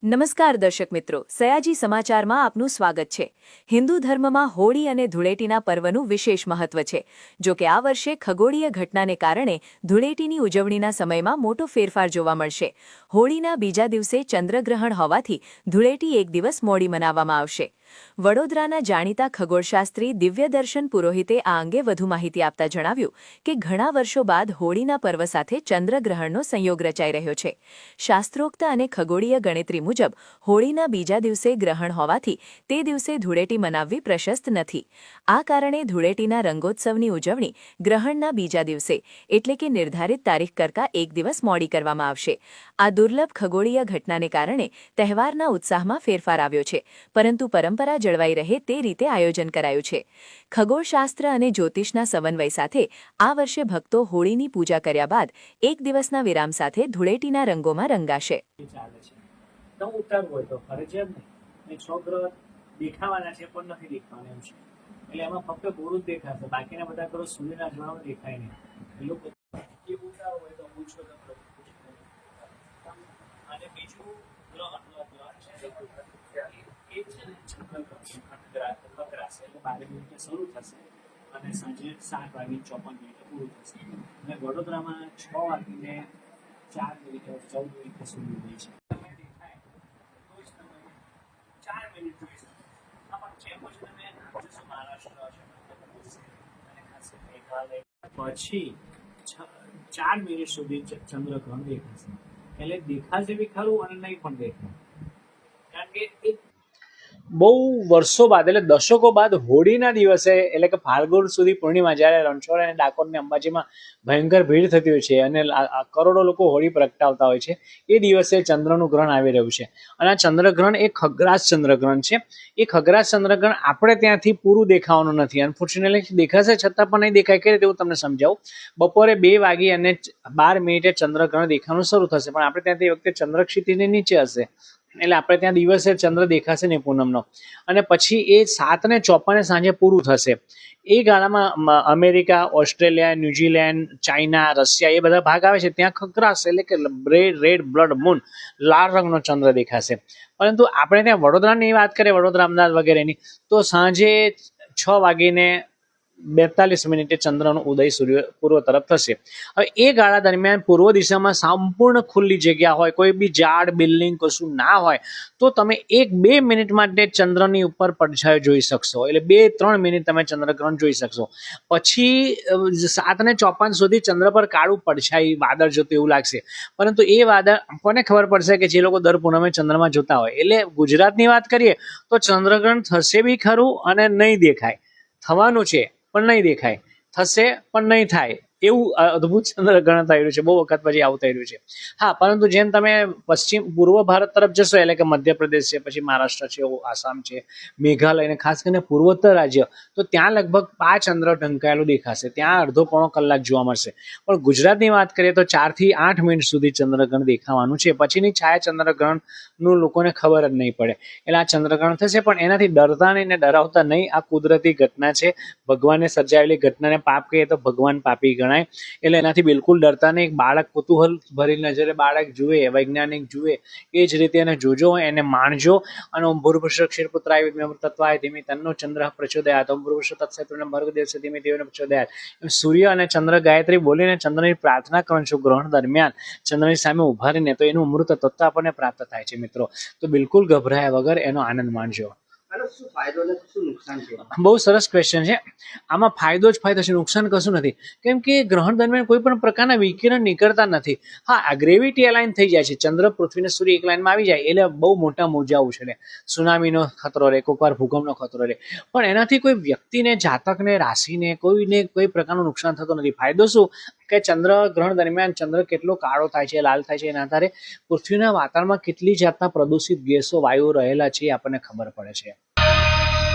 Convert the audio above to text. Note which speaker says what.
Speaker 1: નમસ્કાર દર્શક મિત્રો, સયાજી સમાચારમાં આપનું સ્વાગત છે। હિન્દુ ધર્મમાં હોળી અને ધૂળેટીના પર્વનું વિશેષ મહત્વ છે। જો કે આ વર્ષે ખગોળીય ઘટનાને કારણે ધૂળેટીની ઉજવણીના સમયમાં મોટો ફેરફાર જોવા મળશે। હોળીના બીજા દિવસે ચંદ્રગ્રહણ હોવાથી ધૂળેટી એક દિવસ મોડી મનાવવામાં આવશે। વડોદરાના જાણીતા ખગોળશાસ્ત્રી દિવ્યદર્શન પુરોહિતે આ અંગે વધુ માહિતી આપતા જણાવ્યું કે ઘણા વર્ષો બાદ હોળીના પર્વ સાથે ચંદ્રગ્રહણનો સંયોગ રચાઈ રહ્યો છે। શાસ્ત્રોક્ત અને ખગોળીય ગણતરી મુજબ હોળીના બીજા દિવસે ગ્રહણ હોવાથી તે દિવસે ધૂળેટી મનાવવી પ્રશસ્ત નથી। આ કારણે ધૂળેટીના રંગોત્સવની ઉજવણી ગ્રહણના બીજા દિવસે એટલે કે નિર્ધારિત તારીખ કરતાં એક દિવસ મોડી કરવામાં આવશે। આ દુર્લભ ખગોળીય ઘટનાને કારણે તહેવારના ઉત્સાહમાં ફેરફાર આવ્યો છે, પરંતુ પરંપરા જળવાઈ રહે તે રીતે આયોજન કરાયું છે। ખગોળશાસ્ત્ર અને જ્યોતિષના સમન્વય સાથે આ વર્ષે ભક્તો હોળીની પૂજા કર્યા બાદ એક દિવસના વિરામ સાથે ધૂળેટીના રંગોમાં રંગાશે।
Speaker 2: દેખાવાના છે પણ નથી દેખાવાના એમ છે, એટલે એમાં ફક્ત ગોળું જ દેખાશે, બાકીના બધા કરો સૂર્યના જ્વાળામાં દેખાય નહીં। લોકો એ ઉતારો હોય તો પૂછો અને બીજું ગ્રહણ છે એ છે ને ચંદ્રગ્રહણ એટલે 12 મિનિટે શરૂ થશે અને સાંજે 7:54 પૂરું થશે અને વડોદરામાં 6:04 સુધી હોય છે। 4 મિનિટ જોઈ શકો, પણ જેમ જ તમે મહારાષ્ટ્ર છે અને ખાસ મેઘાલય પછી 4 મિનિટ સુધી ચંદ્રગ્રહણ દેખાશે, એટલે દેખાશે બી ખરું અને નહીં પણ દેખાય, કારણ કે એક બહુ વર્ષો બાદ એટલે દશકો બાદ હોળીના દિવસે એટલે કે ફાલ્ગુન સુધી પૂર્ણિમા જ્યારે રણછોડ અને ડાકોર ને અંબાજીમાં ભયંકર ભીડ થતી હોય છે અને કરોડો લોકો હોળી પ્રગટાવતા હોય છે, એ દિવસે ચંદ્રનું ગ્રહણ આવી રહ્યું છે। અને આ ચંદ્રગ્રહણ એ ખગ્રાસ ચંદ્રગ્રહણ છે। એ ખગ્રાસ ચંદ્રગ્રહણ આપણે ત્યાંથી પૂરું દેખાવાનું નથી, અનફોર્ચ્યુનેટલી દેખાશે છતાં પણ નહીં દેખાય। કે રીતે હું તમને સમજાવું, બપોરે 2:12 ચંદ્રગ્રહણ દેખાવાનું શરૂ થશે, પણ આપણે ત્યાંથી વખતે ચંદ્ર ક્ષિતિજની નીચે હશે, એટલે આપણે ત્યાં દિવસે ચંદ્ર દેખાશે નહીં પૂનમનો, અને પછી એ 7:54 સાંજે પૂરું થશે। એ ગાળામાં America, Australia, New Zealand, China, Russia એ બધા ભાગ આવે છે, ત્યાં ખગ્રાસ એટલે કે રેડ બ્લડ મૂન, લાલ રંગનો ચંદ્ર દેખાશે। પરંતુ આપણે ત્યાં વડોદરાની વાત કરીએ, વડોદરા, અમદાવાદ વગેરેની, તો સાંજે 6:42 ચંદ્રનો ઉદય સૂર્ય પૂર્વ તરફ થશે। હવે એ ગાળા દરમિયાન પૂર્વ દિશામાં સંપૂર્ણ ખુલ્લી જગ્યા હોય, કોઈ બી ઝાડ બિલ્ડિંગ કશું ના હોય, તો તમે 1-2 મિનિટ માટે ચંદ્રની ઉપર પડછાયો જોઈ શકશો, એટલે 2-3 મિનિટ તમે ચંદ્રગ્રહણ જોઈ શકશો। પછી 7:54 સુધી ચંદ્ર પર કાળું પડછાઈ વાદળ જોતું એવું લાગશે, પરંતુ એ વાદળ કોને ખબર પડશે કે જે લોકો દર પૂનમે ચંદ્રમાં જોતા હોય। એટલે ગુજરાતની વાત કરીએ તો ચંદ્રગ્રહણ થશે બી ખરું અને નહીં દેખાય, થવાનું છે પણ નહીં દેખાય, થશે પણ નહીં થાય, એવું અદ્ભુત ચંદ્રગ્રહણ થઈ રહ્યું છે, બહુ વખત પછી આવું થઈ રહ્યું છે। હા, પરંતુ જેમ તમે પૂર્વ ભારત તરફ જશો, એટલે કે મધ્યપ્રદેશ છે, પછી મહારાષ્ટ્ર છે, આસામ છે, મેઘાલય અને ખાસ કરીને પૂર્વોત્તર રાજ્ય, તો ત્યાં લગભગ 5 ચંદ્ર ઢંકાયેલું દેખાશે, ત્યાં અડધો-પોણો કલાક જોવા મળશે। પણ ગુજરાતની વાત કરીએ તો 4 થી 8 મિનિટ સુધી ચંદ્રગ્રહણ દેખાવાનું છે, પછીની છાયા ચંદ્રગ્રહણનું લોકોને ખબર જ નહીં પડે, એટલે આ ચંદ્રગ્રહણ થશે। પણ એનાથી ડરતા નહીં ને ડરાવતા નહીં, આ કુદરતી ઘટના છે, ભગવાને સર્જાયેલી ઘટનાને પાપ કહીએ તો ભગવાન પાપી ગણાય, એટલે એનાથી બિલકુલ ડરતા નહીં। એક બાળક કુતૂહલ ભરી નજરે બાળક જુએ, વૈજ્ઞાનિક જુએ, એ જ રીતે એને જોજો, એને માણજો। અને ઓમ ભૂર્ભુવઃ ક્ષીરપુત્રાય વિદ્મહે અમૃતત્વાય ધીમહિ તન્નો ચંદ્રઃ પ્રચોદયાત, ઓમ ભૂર્ભુવઃ તત્સવિતુર્વરેણ્યં ભર્ગો દેવસ્ય ધીમહિ ધિયો યોનઃ પ્રચોદયાત। એમ સૂર્ય અને ચંદ્ર ગાયત્રી બોલીને ચંદ્રની પ્રાર્થના કરવાનું છું ગ્રહણ દરમિયાન, ચંદ્રની સામે ઉભા રહીને, તો એનું અમૃત તત્વ આપણને પ્રાપ્ત થાય છે મિત્રો। તો બિલકુલ ગભરાયા વગર એનો આનંદ માણજો। બહુ સરસ ક્વેશ્ચન છે। આમાં ફાયદો જ ફાયદો છે, નુકસાન કશું નથી, કેમ કે ગ્રહણ દરમિયાન કોઈ પણ પ્રકારના વિકિરણ નીકળતા નથી। હા, આ ગ્રેવિટી અલાઇન થઈ જાય છે, ચંદ્ર, પૃથ્વી ને સૂર્ય એક લાઇનમાં આવી જાય એટલે બહુ મોટા મોજા ઉછળે, સુનામીનો ખતરો રહે, કોઈક વાર ભૂકંપનો ખતરો રહે, પણ એનાથી કોઈ વ્યક્તિને, જાતકને, રાશિને, કોઈને કોઈ પ્રકારનું નુકસાન થતું નથી। ફાયદો શું કે ચંદ્ર ગ્રહણ દરમિયાન ચંદ્ર કેટલો કાળો થાય છે, લાલ થાય છે, એના આધારે પૃથ્વીના વાતાવરણમાં કેટલી જાતના પ્રદૂષિત ગેસો, વાયુઓ રહેલા છે એ આપણને ખબર પડે છે।